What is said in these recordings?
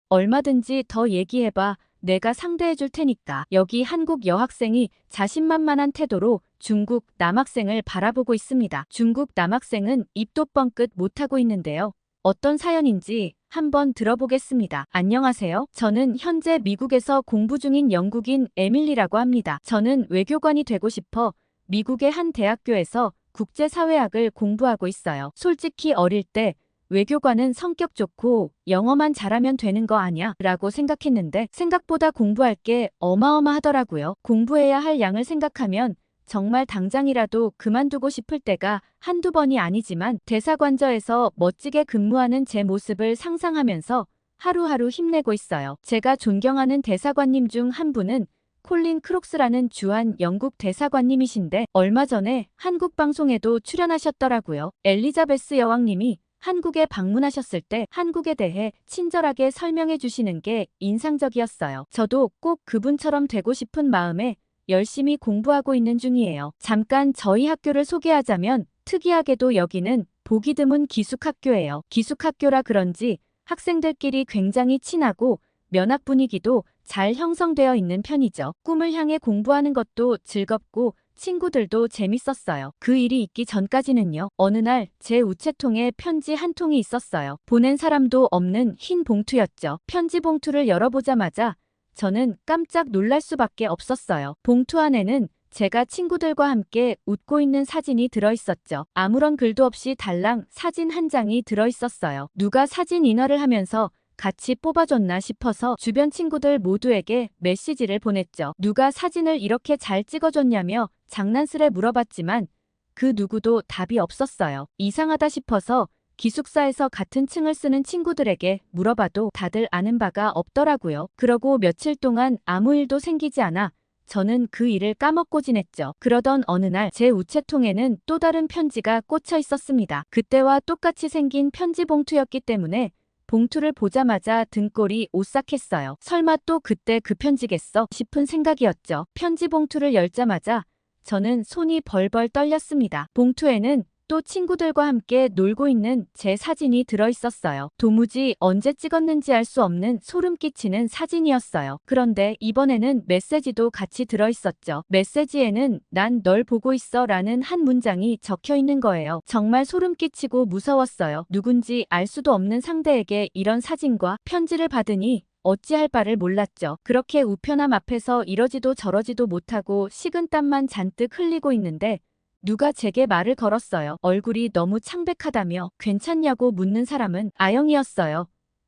얼마든지 더 얘기해봐. 내가 상대해줄 테니까. 여기 한국 여학생이 자신만만한 태도로 중국 남학생을 바라보고 있습니다. 중국 남학생은 입도 뻥끗 못하고 있는데요. 어떤 사연인지 한번 들어보겠습니다. 안녕하세요. 저는 현재 미국에서 공부 중인 영국인 에밀리라고 합니다. 저는 외교관이 되고 싶어 미국의 한 대학교에서 국제사회학을 공부하고 있어요. 솔직히 어릴 때 외교관은 성격 좋고 영어만 잘하면 되는 거 아냐? 라고 생각했는데 생각보다 공부할 게 어마어마하더라고요. 공부해야 할 양을 생각하면 정말 당장이라도 그만두고 싶을 때가 한두 번이 아니지만 대사관저에서 멋지게 근무하는 제 모습을 상상하면서 하루하루 힘내고 있어요. 제가 존경하는 대사관님 중 한 분은 콜린 크록스라는 주한 영국 대사관님이신데 얼마 전에 한국 방송에도 출연하셨더라고요. 엘리자베스 여왕님이 한국에 방문하셨을 때 한국에 대해 친절하게 설명해 주시는 게 인상적이었어요. 저도 꼭 그분처럼 되고 싶은 마음에 열심히 공부하고 있는 중이에요. 잠깐 저희 학교를 소개하자면 특이하게도 여기는 보기 드문 기숙학교예요. 기숙학교라 그런지 학생들끼리 굉장히 친하고 면학 분위기도 잘 형성되어 있는 편이죠. 꿈을 향해 공부하는 것도 즐겁고 친구들도 재밌었어요. 그 일이 있기 전까지는요. 어느 날 제 우체통에 편지 한 통이 있었어요. 보낸 사람도 없는 흰 봉투였죠. 편지 봉투를 열어보자마자 저는 깜짝 놀랄 수밖에 없었어요. 봉투 안에는 제가 친구들과 함께 웃고 있는 사진이 들어있었죠. 아무런 글도 없이 달랑 사진 한 장이 들어있었어요. 누가 사진 인화를 하면서 같이 뽑아줬나 싶어서 주변 친구들 모두에게 메시지를 보냈죠. 누가 사진을 이렇게 잘 찍어줬냐며 장난스레 물어봤지만 그 누구도 답이 없었어요. 이상하다 싶어서 기숙사에서 같은 층을 쓰는 친구들에게 물어봐도 다들 아는 바가 없더라고요. 그러고 며칠 동안 아무 일도 생기지 않아 저는 그 일을 까먹고 지냈죠. 그러던 어느 날 제 우체통에는 또 다른 편지가 꽂혀 있었습니다. 그때와 똑같이 생긴 편지 봉투였기 때문에 봉투를 보자마자 등골이 오싹했어요. 설마 또 그때 그 편지겠어 싶은 생각이었죠. 편지 봉투를 열자마자 저는 손이 벌벌 떨렸습니다. 봉투에는 또 친구들과 함께 놀고 있는 제 사진이 들어있었어요. 도무지 언제 찍었는지 알 수 없는 소름 끼치는 사진이었어요. 그런데 이번에는 메시지도 같이 들어있었죠. 메시지에는 난 널 보고 있어 라는 한 문장이 적혀 있는 거예요. 정말 소름 끼치고 무서웠어요. 누군지 알 수도 없는 상대에게 이런 사진과 편지를 받으니 어찌할 바를 몰랐죠. 그렇게 우편함 앞에서 이러지도 저러지도 못하고 식은땀만 잔뜩 흘리고 있는데 누가 제게 말을 걸었어요. 얼굴이 너무 창백하다며 괜찮냐고 묻는 사람은 아영이었어요.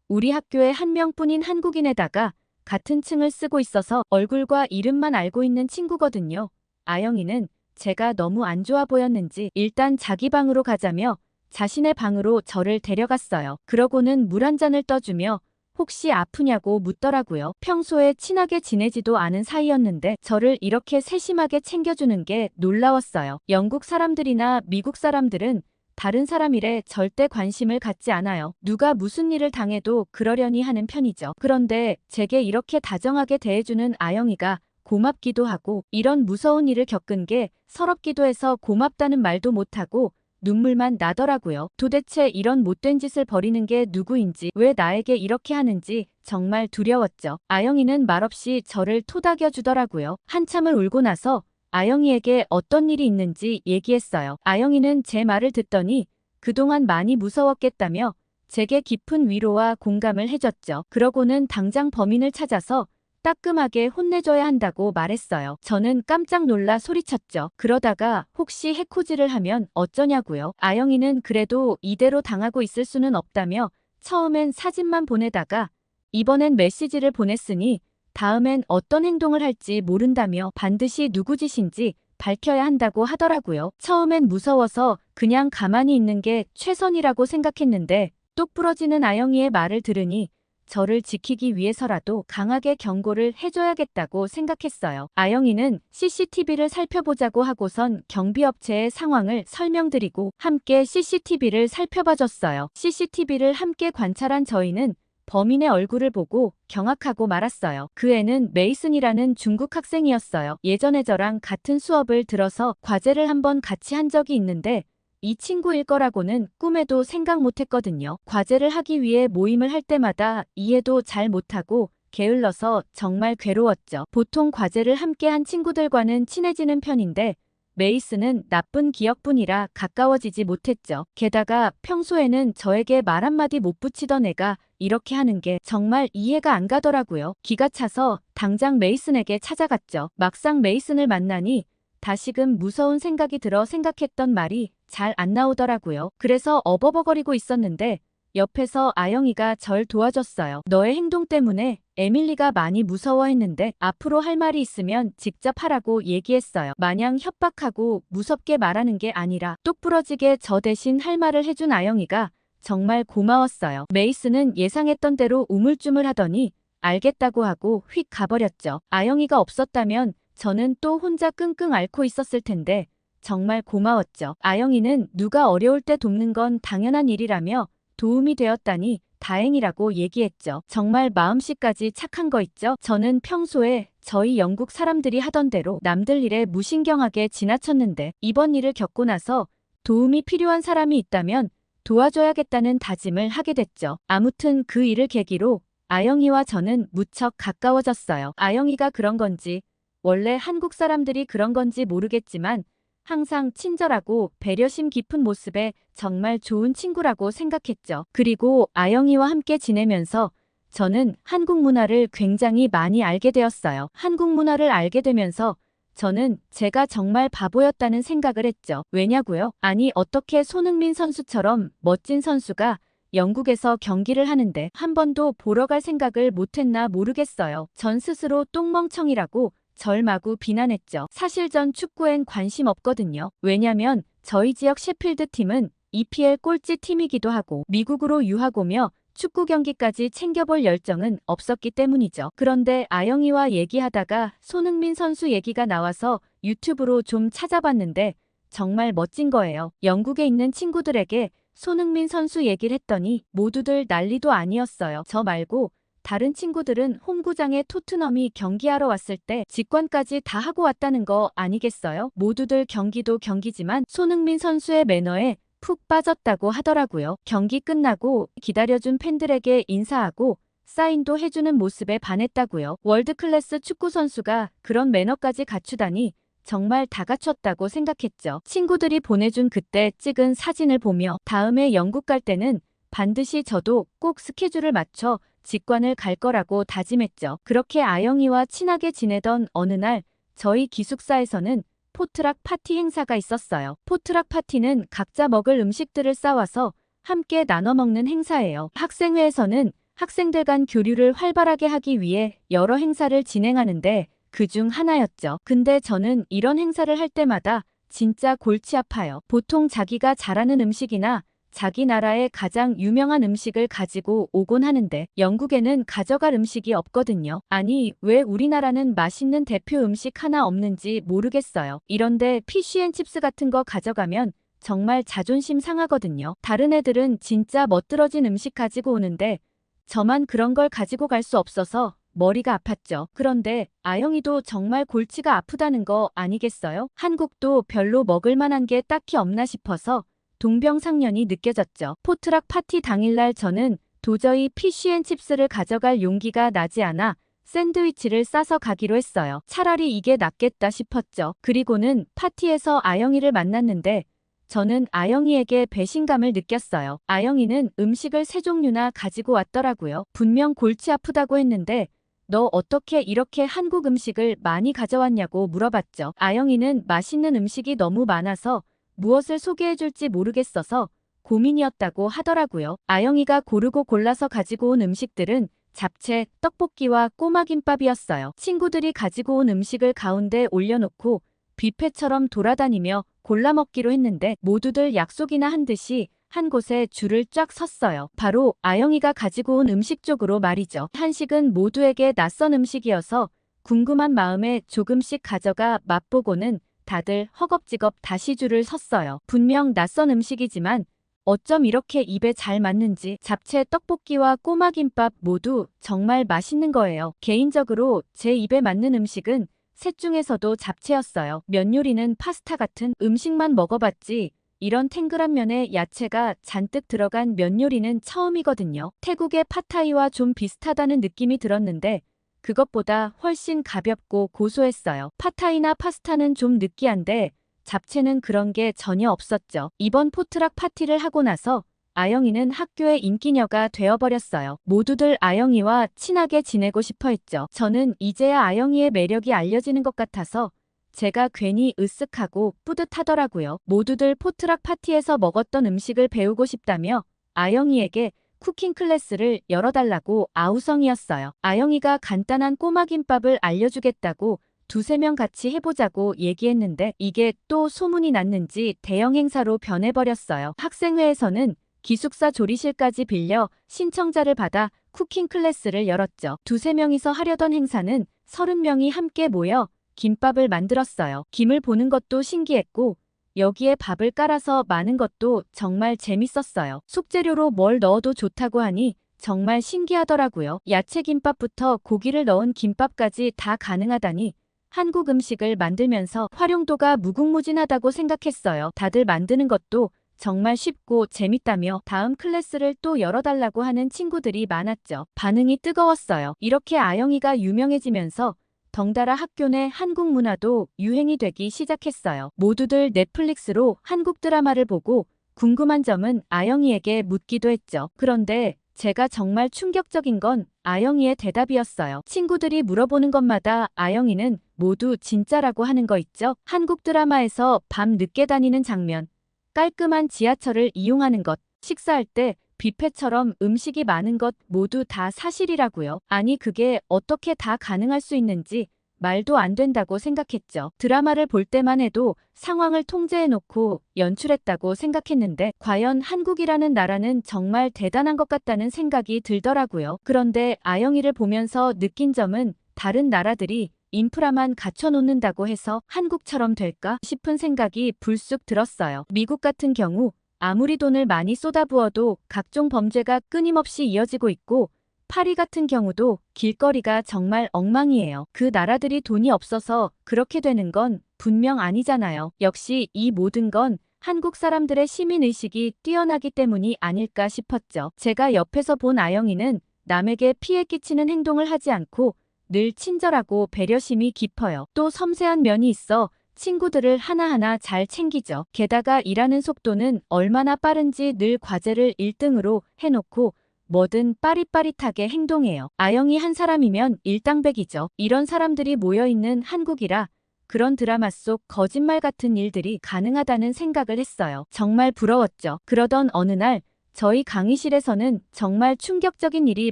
우리 학교에 한 명뿐인 한국인에다가 같은 층을 쓰고 있어서 얼굴과 이름만 알고 있는 친구거든요. 아영이는 제가 너무 안 좋아 보였는지 일단 자기 방으로 가자며 자신의 방으로 저를 데려갔어요. 그러고는 물 한 잔을 떠주며 혹시 아프냐고 묻더라고요. 평소에 친하게 지내지도 않은 사이였는데 저를 이렇게 세심하게 챙겨주는 게 놀라웠어요. 영국 사람들이나 미국 사람들은 다른 사람 일에 절대 관심을 갖지 않아요. 누가 무슨 일을 당해도 그러려니 하는 편이죠. 그런데 제게 이렇게 다정하게 대해주는 아영이가 고맙기도 하고 이런 무서운 일을 겪은 게 서럽기도 해서 고맙다는 말도 못하고 눈물만 나더라고요. 도대체 이런 못된 짓을 벌이는 게 누구인지 왜 나에게 이렇게 하는지 정말 두려웠죠. 아영이는 말없이 저를 토닥여 주더라고요. 한참을 울고 나서 아영이에게 어떤 일이 있는지 얘기했어요. 아영이는 제 말을 듣더니 그동안 많이 무서웠겠다며 제게 깊은 위로와 공감을 해줬죠. 그러고는 당장 범인을 찾아서 따끔하게 혼내줘야 한다고 말했어요. 저는 깜짝 놀라 소리쳤죠. 그러다가 혹시 해코지를 하면 어쩌냐고요. 아영이는 그래도 이대로 당하고 있을 수는 없다며 처음엔 사진만 보내다가 이번엔 메시지를 보냈으니 다음엔 어떤 행동을 할지 모른다며 반드시 누구 짓인지 밝혀야 한다고 하더라고요. 처음엔 무서워서 그냥 가만히 있는 게 최선이라고 생각했는데 똑 부러지는 아영이의 말을 들으니 저를 지키기 위해서라도 강하게 경고를 해줘야겠다고 생각했어요. 아영이는 CCTV를 살펴보자고 하고선 경비업체의 상황을 설명드리고 함께 CCTV를 살펴봐줬어요. CCTV를 함께 관찰한 저희는 범인의 얼굴을 보고 경악하고 말았어요. 그 애는 메이슨이라는 중국 학생이었어요. 예전에 저랑 같은 수업을 들어서 과제를 한번 같이 한 적이 있는데 이 친구일 거라고는 꿈에도 생각 못했거든요. 과제를 하기 위해 모임을 할 때마다 이해도 잘 못하고 게을러서 정말 괴로웠죠. 보통 과제를 함께 한 친구들과는 친해지는 편인데 메이스는 나쁜 기억뿐이라 가까워지지 못했죠. 게다가 평소에는 저에게 말 한마디 못 붙이던 애가 이렇게 하는 게 정말 이해가 안 가더라고요. 기가 차서 당장 메이슨에게 찾아갔죠. 막상 메이슨을 만나니 다시금 무서운 생각이 들어 생각했던 말이 잘 안 나오더라고요. 그래서 어버버거리고 있었는데 옆에서 아영이가 절 도와줬어요. 너의 행동 때문에 에밀리가 많이 무서워했는데 앞으로 할 말이 있으면 직접 하라고 얘기했어요. 마냥 협박하고 무섭게 말하는 게 아니라 똑부러지게 저 대신 할 말을 해준 아영이가 정말 고마웠어요. 메이스는 예상했던 대로 우물쭈물하더니 알겠다고 하고 휙 가버렸죠. 아영이가 없었다면 저는 또 혼자 끙끙 앓고 있었을 텐데 정말 고마웠죠. 아영이는 누가 어려울 때 돕는 건 당연한 일이라며 도움이 되었다니 다행이라고 얘기했죠. 정말 마음씨까지 착한 거 있죠? 저는 평소에 저희 영국 사람들이 하던 대로 남들 일에 무신경하게 지나쳤는데 이번 일을 겪고 나서 도움이 필요한 사람이 있다면 도와줘야겠다는 다짐을 하게 됐죠. 아무튼 그 일을 계기로 아영이와 저는 무척 가까워졌어요. 아영이가 그런 건지 원래 한국 사람들이 그런 건지 모르겠지만 항상 친절하고 배려심 깊은 모습에 정말 좋은 친구라고 생각했죠. 그리고 아영이와 함께 지내면서 저는 한국 문화를 굉장히 많이 알게 되었어요. 한국 문화를 알게 되면서 저는 제가 정말 바보였다는 생각을 했죠. 왜냐고요? 아니 어떻게 손흥민 선수처럼 멋진 선수가 영국에서 경기를 하는데 한 번도 보러 갈 생각을 못했나 모르겠어요. 전 스스로 똥멍청이라고 절 마구 비난했죠. 사실 전 축구엔 관심 없거든요. 왜냐면 저희 지역 셰필드 팀은 EPL 꼴찌 팀이기도 하고 미국으로 유학 오며 축구 경기까지 챙겨볼 열정은 없었기 때문이죠. 그런데 아영이와 얘기하다가 손흥민 선수 얘기가 나와서 유튜브로 좀 찾아봤는데 정말 멋진 거예요. 영국에 있는 친구들에게 손흥민 선수 얘기를 했더니 모두들 난리도 아니었어요. 저 말고 다른 친구들은 홈구장에 토트넘이 경기하러 왔을 때 직관까지 다 하고 왔다는 거 아니겠어요? 모두들 경기도 경기지만 손흥민 선수의 매너에 푹 빠졌다고 하더라고요. 경기 끝나고 기다려준 팬들에게 인사하고 사인도 해주는 모습에 반했다고요. 월드클래스 축구 선수가 그런 매너까지 갖추다니 정말 다 갖췄다고 생각했죠. 친구들이 보내준 그때 찍은 사진을 보며 다음에 영국 갈 때는 반드시 저도 꼭 스케줄을 맞춰 직관을 갈 거라고 다짐했죠. 그렇게 아영이와 친하게 지내던 어느 날 저희 기숙사에서는 포트락 파티 행사가 있었어요. 포트락 파티는 각자 먹을 음식들을 싸와서 함께 나눠 먹는 행사예요. 학생회에서는 학생들 간 교류를 활발하게 하기 위해 여러 행사를 진행하는데 그중 하나였죠. 근데 저는 이런 행사를 할 때마다 진짜 골치 아파요. 보통 자기가 잘하는 음식이나 자기 나라의 가장 유명한 음식을 가지고 오곤 하는데 영국에는 가져갈 음식이 없거든요. 아니 왜 우리나라는 맛있는 대표 음식 하나 없는지 모르겠어요. 이런데 피쉬앤칩스 같은 거 가져가면 정말 자존심 상하거든요. 다른 애들은 진짜 멋들어진 음식 가지고 오는데 저만 그런 걸 가지고 갈 수 없어서 머리가 아팠죠. 그런데 아영이도 정말 골치가 아프다는 거 아니겠어요? 한국도 별로 먹을 만한 게 딱히 없나 싶어서 동병상련이 느껴졌죠. 포트락 파티 당일날 저는 도저히 피쉬앤칩스를 가져갈 용기가 나지 않아 샌드위치를 싸서 가기로 했어요. 차라리 이게 낫겠다 싶었죠. 그리고는 파티에서 아영이를 만났는데 저는 아영이에게 배신감을 느꼈어요. 아영이는 음식을 3종류나 가지고 왔더라고요. 분명 골치 아프다고 했는데 너 어떻게 이렇게 한국 음식을 많이 가져왔냐고 물어봤죠. 아영이는 맛있는 음식이 너무 많아서 무엇을 소개해줄지 모르겠어서 고민이었다고 하더라고요. 아영이가 고르고 골라서 가지고 온 음식들은 잡채, 떡볶이와 꼬마김밥이었어요. 친구들이 가지고 온 음식을 가운데 올려놓고 뷔페처럼 돌아다니며 골라 먹기로 했는데 모두들 약속이나 한 듯이 한 곳에 줄을 쫙 섰어요. 바로 아영이가 가지고 온 음식 쪽으로 말이죠. 한식은 모두에게 낯선 음식이어서 궁금한 마음에 조금씩 가져가 맛보고는 다들 허겁지겁 다시 줄을 섰어요. 분명 낯선 음식이지만 어쩜 이렇게 입에 잘 맞는지 잡채, 떡볶이와 꼬마김밥 모두 정말 맛있는 거예요. 개인적으로 제 입에 맞는 음식은 셋 중에서도 잡채였어요. 면 요리는 파스타 같은 음식만 먹어봤지 이런 탱글한 면에 야채가 잔뜩 들어간 면 요리는 처음이거든요. 태국의 팟타이와 좀 비슷하다는 느낌이 들었는데 그것보다 훨씬 가볍고 고소했어요. 팟타이나 파스타는 좀 느끼한데 잡채는 그런 게 전혀 없었죠. 이번 포트락 파티를 하고 나서 아영이는 학교의 인기녀가 되어버렸어요. 모두들 아영이와 친하게 지내고 싶어 했죠. 저는 이제야 아영이의 매력이 알려지는 것 같아서 제가 괜히 으쓱하고 뿌듯하더라고요. 모두들 포트락 파티에서 먹었던 음식을 배우고 싶다며 아영이에게 쿠킹 클래스를 열어달라고 아우성이었어요. 아영이가 간단한 꼬마 김밥을 알려주겠다고 두세 명 같이 해보자고 얘기했는데 이게 또 소문이 났는지 대형 행사로 변해버렸어요. 학생회에서는 기숙사 조리실까지 빌려 신청자를 받아 쿠킹 클래스를 열었죠. 두세 명이서 하려던 행사는 30명이 함께 모여 김밥을 만들었어요. 김을 보는 것도 신기했고 여기에 밥을 깔아서 마는 것도 정말 재밌었어요. 속재료로 뭘 넣어도 좋다고 하니 정말 신기하더라고요. 야채 김밥부터 고기를 넣은 김밥까지 다 가능하다니 한국 음식을 만들면서 활용도가 무궁무진하다고 생각했어요. 다들 만드는 것도 정말 쉽고 재밌다며 다음 클래스를 또 열어달라고 하는 친구들이 많았죠. 반응이 뜨거웠어요. 이렇게 아영이가 유명해지면서 덩달아 학교 내 한국 문화도 유행이 되기 시작했어요. 모두들 넷플릭스로 한국 드라마를 보고 궁금한 점은 아영이에게 묻기도 했죠. 그런데 제가 정말 충격적인 건 아영이의 대답이었어요. 친구들이 물어보는 것마다 아영이는 모두 진짜라고 하는 거 있죠? 한국 드라마에서 밤 늦게 다니는 장면, 깔끔한 지하철을 이용하는 것, 식사할 때 뷔페처럼 음식이 많은 것 모두 다 사실이라고요. 아니 그게 어떻게 다 가능할 수 있는지 말도 안 된다고 생각했죠. 드라마를 볼 때만 해도 상황을 통제해놓고 연출했다고 생각했는데 과연 한국이라는 나라는 정말 대단한 것 같다는 생각이 들더라고요. 그런데 아영이를 보면서 느낀 점은 다른 나라들이 인프라만 갖춰놓는다고 해서 한국처럼 될까 싶은 생각이 불쑥 들었어요. 미국 같은 경우 아무리 돈을 많이 쏟아부어도 각종 범죄가 끊임없이 이어지고 있고 파리 같은 경우도 길거리가 정말 엉망이에요. 그 나라들이 돈이 없어서 그렇게 되는 건 분명 아니잖아요. 역시 이 모든 건 한국 사람들의 시민의식이 뛰어나기 때문이 아닐까 싶었죠. 제가 옆에서 본 아영이는 남에게 피해 끼치는 행동을 하지 않고 늘 친절하고 배려심이 깊어요. 또 섬세한 면이 있어 친구들을 하나하나 잘 챙기죠. 게다가 일하는 속도는 얼마나 빠른지 늘 과제를 1등으로 해놓고 뭐든 빠릿빠릿하게 행동해요. 아영이 한 사람이면 일당백이죠. 이런 사람들이 모여있는 한국이라 그런 드라마 속 거짓말 같은 일들이 가능하다는 생각을 했어요. 정말 부러웠죠. 그러던 어느 날 저희 강의실에서는 정말 충격적인 일이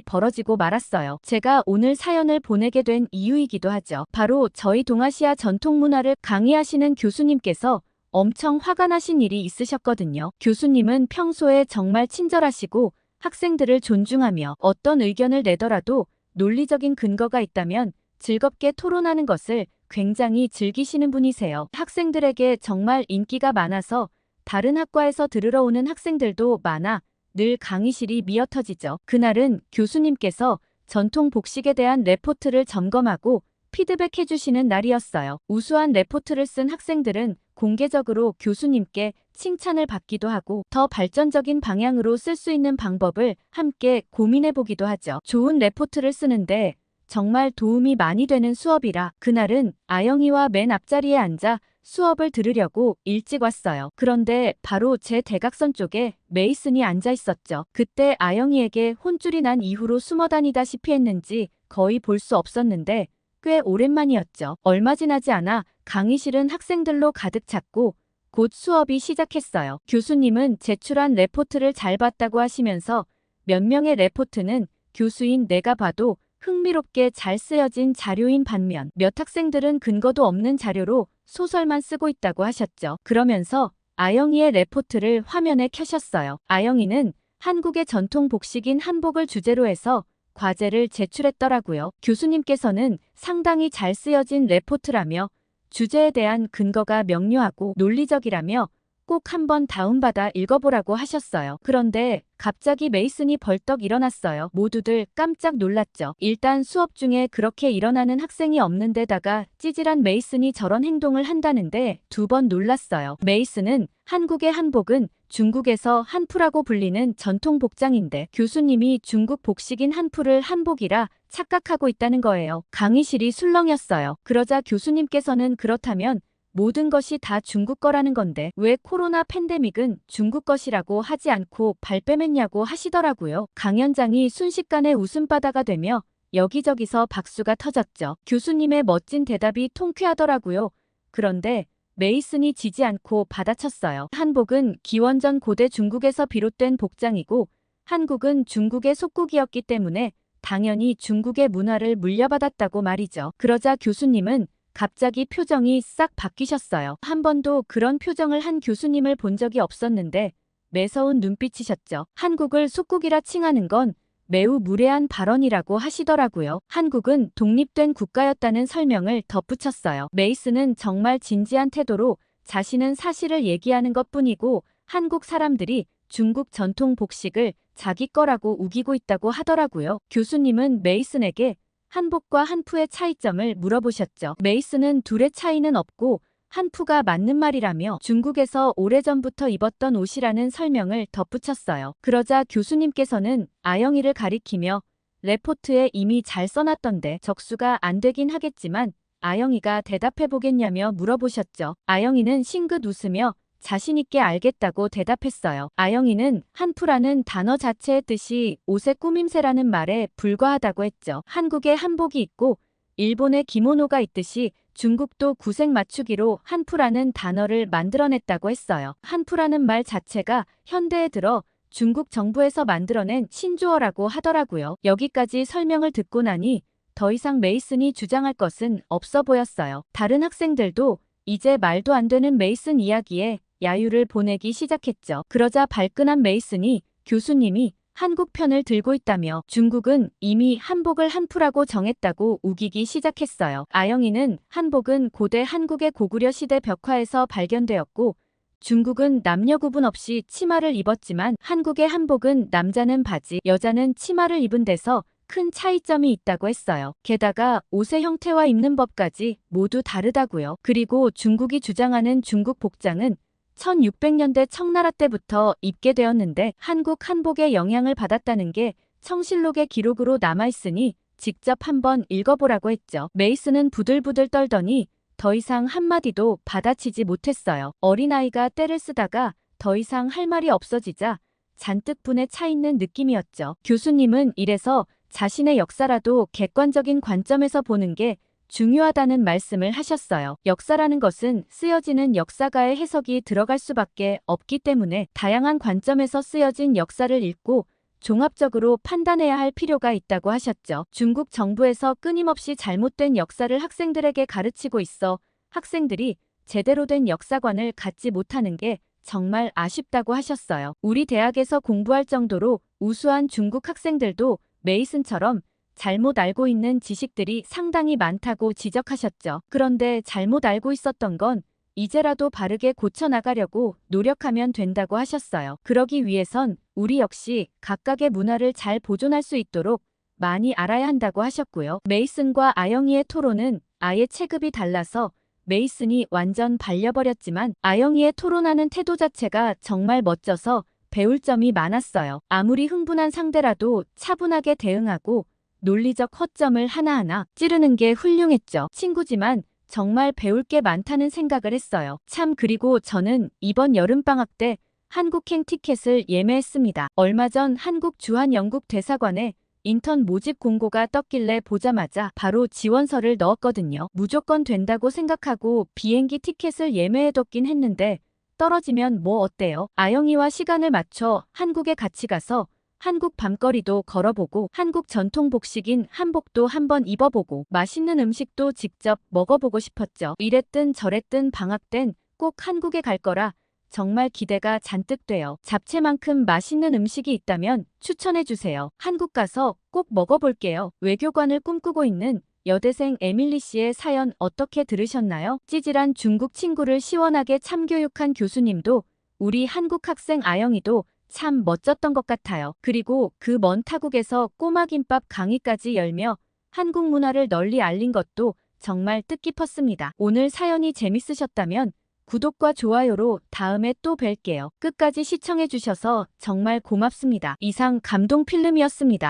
벌어지고 말았어요. 제가 오늘 사연을 보내게 된 이유이기도 하죠. 바로 저희 동아시아 전통문화를 강의하시는 교수님께서 엄청 화가 나신 일이 있으셨거든요. 교수님은 평소에 정말 친절하시고 학생들을 존중하며 어떤 의견을 내더라도 논리적인 근거가 있다면 즐겁게 토론하는 것을 굉장히 즐기시는 분이세요. 학생들에게 정말 인기가 많아서 다른 학과에서 들으러 오는 학생들도 많아 늘 강의실이 미어터지죠. 그날은 교수님께서 전통 복식에 대한 레포트를 점검하고 피드백해 주시는 날이었어요. 우수한 레포트를 쓴 학생들은 공개적으로 교수님께 칭찬을 받기도 하고 더 발전적인 방향으로 쓸 수 있는 방법을 함께 고민해 보기도 하죠. 좋은 레포트를 쓰는데 정말 도움이 많이 되는 수업이라 그날은 아영이와 맨 앞자리에 앉아 수업을 들으려고 일찍 왔어요. 그런데 바로 제 대각선 쪽에 메이슨이 앉아 있었죠. 그때 아영이에게 혼쭐이 난 이후로 숨어 다니다시피 했는지 거의 볼 수 없었는데 꽤 오랜만이었죠. 얼마 지나지 않아 강의실은 학생들로 가득 찼고 곧 수업이 시작했어요. 교수님은 제출한 레포트를 잘 봤다고 하시면서 몇 명의 레포트는 교수인 내가 봐도 흥미롭게 잘 쓰여진 자료인 반면 몇 학생들은 근거도 없는 자료로 소설만 쓰고 있다고 하셨죠. 그러면서 아영이의 레포트를 화면에 켜셨어요. 아영이는 한국의 전통 복식인 한복을 주제로 해서 과제를 제출했더라고요. 교수님께서는 상당히 잘 쓰여진 레포트라며 주제에 대한 근거가 명료하고 논리적이라며 꼭 한번 다운받아 읽어보라고 하셨어요. 그런데 갑자기 메이슨이 벌떡 일어났어요. 모두들 깜짝 놀랐죠. 일단 수업 중에 그렇게 일어나는 학생이 없는 데다가 찌질한 메이슨이 저런 행동을 한다는데 두 번 놀랐어요. 메이슨은 한국의 한복은 중국에서 한푸라고 불리는 전통 복장인데 교수님이 중국 복식인 한푸를 한복이라 착각하고 있다는 거예요. 강의실이 술렁였어요. 그러자 교수님께서는 그렇다면 모든 것이 다 중국 거라는 건데 왜 코로나 팬데믹은 중국 것이라고 하지 않고 발뺌했냐고 하시더라고요. 강연장이 순식간에 웃음바다가 되며 여기저기서 박수가 터졌죠. 교수님의 멋진 대답이 통쾌하더라고요. 그런데 메이슨이 지지 않고 받아쳤어요. 한복은 기원전 고대 중국에서 비롯된 복장이고 한국은 중국의 속국이었기 때문에 당연히 중국의 문화를 물려받았다고 말이죠. 그러자 교수님은 갑자기 표정이 싹 바뀌셨어요. 한 번도 그런 표정을 한 교수님을 본 적이 없었는데 매서운 눈빛이셨죠. 한국을 속국이라 칭하는 건 매우 무례한 발언이라고 하시더라고요. 한국은 독립된 국가였다는 설명을 덧붙였어요. 메이슨은 정말 진지한 태도로 자신은 사실을 얘기하는 것뿐이고 한국 사람들이 중국 전통 복식을 자기 거라고 우기고 있다고 하더라고요. 교수님은 메이슨에게 한복과 한푸의 차이점을 물어보셨죠. 메이슨은 둘의 차이는 없고 한푸가 맞는 말이라며 중국에서 오래전부터 입었던 옷이라는 설명을 덧붙였어요. 그러자 교수님께서는 아영이를 가리키며 레포트에 이미 잘 써놨던데 적수가 안 되긴 하겠지만 아영이가 대답해보겠냐며 물어보셨죠. 아영이는 싱긋 웃으며 자신있게 알겠다고 대답했어요. 아영이는 한푸라는 단어 자체의 뜻이 옷의 꾸밈새라는 말에 불과하다고 했죠. 한국에 한복이 있고 일본의 기모노가 있듯이 중국도 구색 맞추기로 한푸라는 단어를 만들어냈다고 했어요. 한푸라는 말 자체가 현대에 들어 중국 정부에서 만들어낸 신조어라고 하더라고요. 여기까지 설명을 듣고 나니 더 이상 메이슨이 주장할 것은 없어 보였어요. 다른 학생들도 이제 말도 안 되는 메이슨 이야기에 야유를 보내기 시작했죠. 그러자 발끈한 메이슨이 교수님이 한국 편을 들고 있다며 중국은 이미 한복을 한푸라고 정했다고 우기기 시작했어요. 아영이는 한복은 고대 한국의 고구려 시대 벽화에서 발견되었고 중국은 남녀 구분 없이 치마를 입었지만 한국의 한복은 남자는 바지, 여자는 치마를 입은 데서 큰 차이점이 있다고 했어요. 게다가 옷의 형태와 입는 법까지 모두 다르다고요. 그리고 중국이 주장하는 중국 복장은 1600년대 청나라 때부터 입게 되었는데 한국 한복의 영향을 받았다는 게 청실록의 기록으로 남아있으니 직접 한번 읽어보라고 했죠. 메이슨은 부들부들 떨더니 더 이상 한마디도 받아치지 못했어요. 어린아이가 떼를 쓰다가 더 이상 할 말이 없어지자 잔뜩 분에 차 있는 느낌이었죠. 교수님은 이래서 자신의 역사라도 객관적인 관점에서 보는 게 중요하다는 말씀을 하셨어요. 역사라는 것은 쓰여지는 역사가의 해석이 들어갈 수밖에 없기 때문에 다양한 관점에서 쓰여진 역사를 읽고 종합적으로 판단해야 할 필요가 있다고 하셨죠. 중국 정부에서 끊임없이 잘못된 역사를 학생들에게 가르치고 있어 학생들이 제대로 된 역사관을 갖지 못하는 게 정말 아쉽다고 하셨어요. 우리 대학에서 공부할 정도로 우수한 중국 학생들도 메이슨처럼 잘못 알고 있는 지식들이 상당히 많다고 지적하셨죠. 그런데 잘못 알고 있었던 건 이제라도 바르게 고쳐나가려고 노력하면 된다고 하셨어요. 그러기 위해선 우리 역시 각각의 문화를 잘 보존할 수 있도록 많이 알아야 한다고 하셨고요. 메이슨과 아영이의 토론은 아예 체급이 달라서 메이슨이 완전 발려버렸지만 아영이의 토론하는 태도 자체가 정말 멋져서 배울 점이 많았어요. 아무리 흥분한 상대라도 차분하게 대응하고 논리적 허점을 하나하나 찌르는 게 훌륭했죠. 친구지만 정말 배울 게 많다는 생각을 했어요. 참 그리고 저는 이번 여름방학 때 한국행 티켓을 예매했습니다. 얼마 전 한국 주한 영국 대사관에 인턴 모집 공고가 떴길래 보자마자 바로 지원서를 넣었거든요. 무조건 된다고 생각하고 비행기 티켓을 예매해뒀긴 했는데 떨어지면 뭐 어때요? 아영이와 시간을 맞춰 한국에 같이 가서 한국 밤거리도 걸어보고 한국 전통 복식인 한복도 한번 입어보고 맛있는 음식도 직접 먹어보고 싶었죠. 이랬든 저랬든 방학 땐 꼭 한국에 갈 거라 정말 기대가 잔뜩 돼요. 잡채만큼 맛있는 음식이 있다면 추천해주세요. 한국 가서 꼭 먹어볼게요. 외교관을 꿈꾸고 있는 여대생 에밀리 씨의 사연 어떻게 들으셨나요? 찌질한 중국 친구를 시원하게 참교육한 교수님도 우리 한국 학생 아영이도 참 멋졌던 것 같아요. 그리고 그 먼 타국에서 꼬마김밥 강의까지 열며 한국 문화를 널리 알린 것도 정말 뜻깊었습니다. 오늘 사연이 재밌으셨다면 구독과 좋아요로 다음에 또 뵐게요. 끝까지 시청해주셔서 정말 고맙습니다. 이상 감동 필름이었습니다.